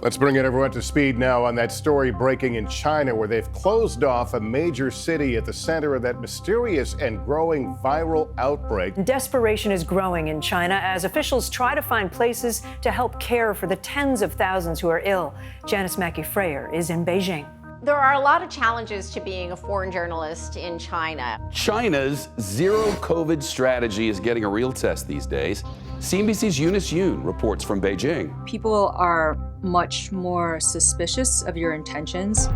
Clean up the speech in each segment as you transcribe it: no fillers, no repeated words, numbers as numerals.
Let's bring everyone to speed now on that story breaking in China, where they've closed off a major city at the center of that mysterious and growing viral outbreak. Desperation is growing in China as officials try to find places to help care for the tens of thousands who are ill. Janis Frayer is in Beijing. There are a lot of challenges to being a foreign journalist in China. China's zero COVID strategy is getting a real test these days. CNBC's Eunice Yoon reports from Beijing. People are much more suspicious of your intentions.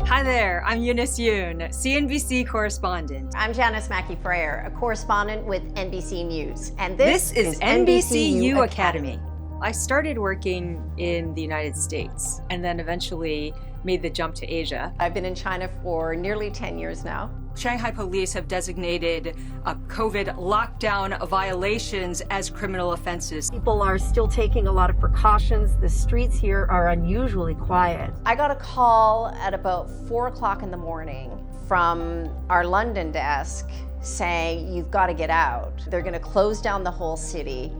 Hi there, I'm Eunice Yoon, CNBC correspondent. I'm Janis Frayer, a correspondent with NBC News. And this is NBCU Academy. I started working in the United States and then eventually made the jump to Asia. I've been in China for nearly 10 years now. Shanghai police have designated COVID lockdown violations as criminal offenses. People are still taking a lot of precautions. The streets here are unusually quiet. I got a call at about 4 o'clock in the morning from our London desk saying, you've got to get out. They're going to close down the whole city.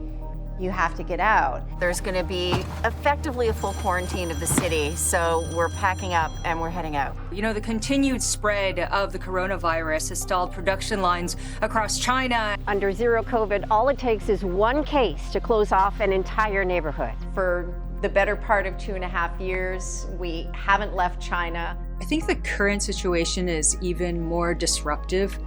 You have to get out. There's going to be effectively a full quarantine of the city, so we're packing up and we're heading out. You know, the continued spread of the coronavirus has stalled production lines across China. Under zero COVID, all it takes is one case to close off an entire neighborhood. For the better part of 2.5 years, we haven't left China. I think the current situation is even more disruptive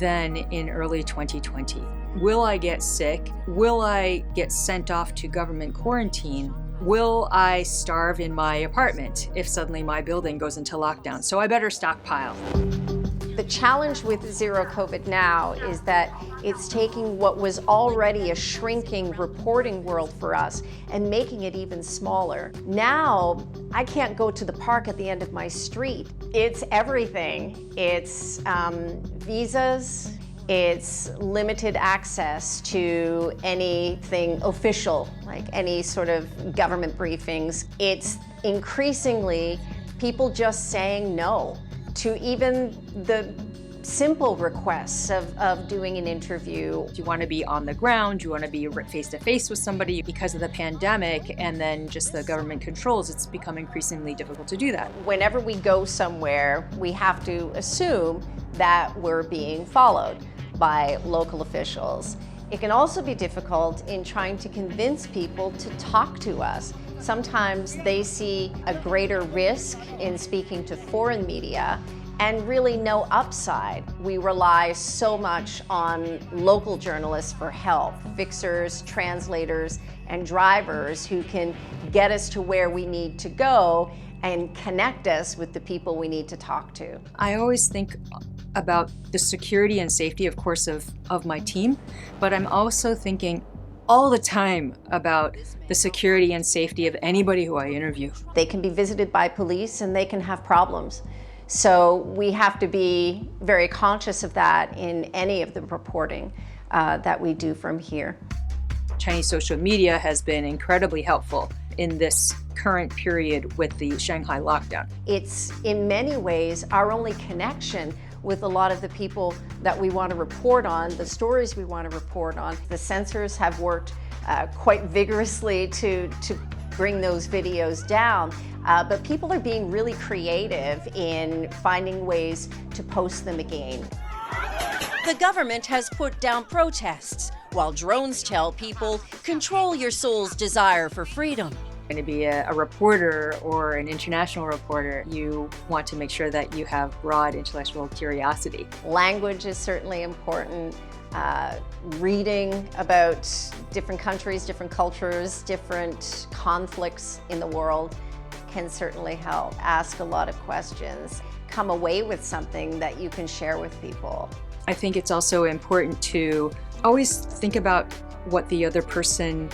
than in early 2020. Will I get sick? Will I get sent off to government quarantine? Will I starve in my apartment if suddenly my building goes into lockdown? So I better stockpile. The challenge with zero COVID now is that it's taking what was already a shrinking reporting world for us and making it even smaller. Now, I can't go to the park at the end of my street. It's everything. It's visas. It's limited access to anything official, like any sort of government briefings. It's increasingly people just saying no to even the simple requests of doing an interview. Do you want to be on the ground? Do you want to be face-to-face with somebody? Because of the pandemic and then just the government controls, it's become increasingly difficult to do that. Whenever we go somewhere, we have to assume that we're being followed by local officials. It can also be difficult in trying to convince people to talk to us. Sometimes they see a greater risk in speaking to foreign media and really no upside. We rely so much on local journalists for help, fixers, translators, and drivers who can get us to where we need to go and connect us with the people we need to talk to. I always think about the security and safety, of course, of my team, but I'm also thinking all the time about the security and safety of anybody who I interview. They can be visited by police and they can have problems. So we have to be very conscious of that in any of the reporting that we do from here. Chinese social media has been incredibly helpful in this current period with the Shanghai lockdown. It's in many ways our only connection with a lot of the people that we want to report on, the stories we want to report on. The censors have worked quite vigorously to bring those videos down, but people are being really creative in finding ways to post them again. The government has put down protests, while drones tell people, control your soul's desire for freedom. Going to be a reporter or an international reporter, you want to make sure that you have broad intellectual curiosity. Language is certainly important. Reading about different countries, different cultures, different conflicts in the world can certainly help. Ask a lot of questions. Come away with something that you can share with people. I think it's also important to always think about what the other person's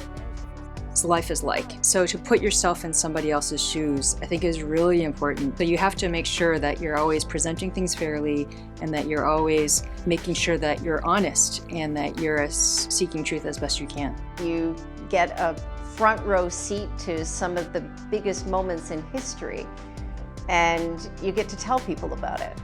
life is like. So to put yourself in somebody else's shoes, I think is really important. So you have to make sure that you're always presenting things fairly and that you're always making sure that you're honest and that you're seeking truth as best you can. You get a front row seat to some of the biggest moments in history and you get to tell people about it.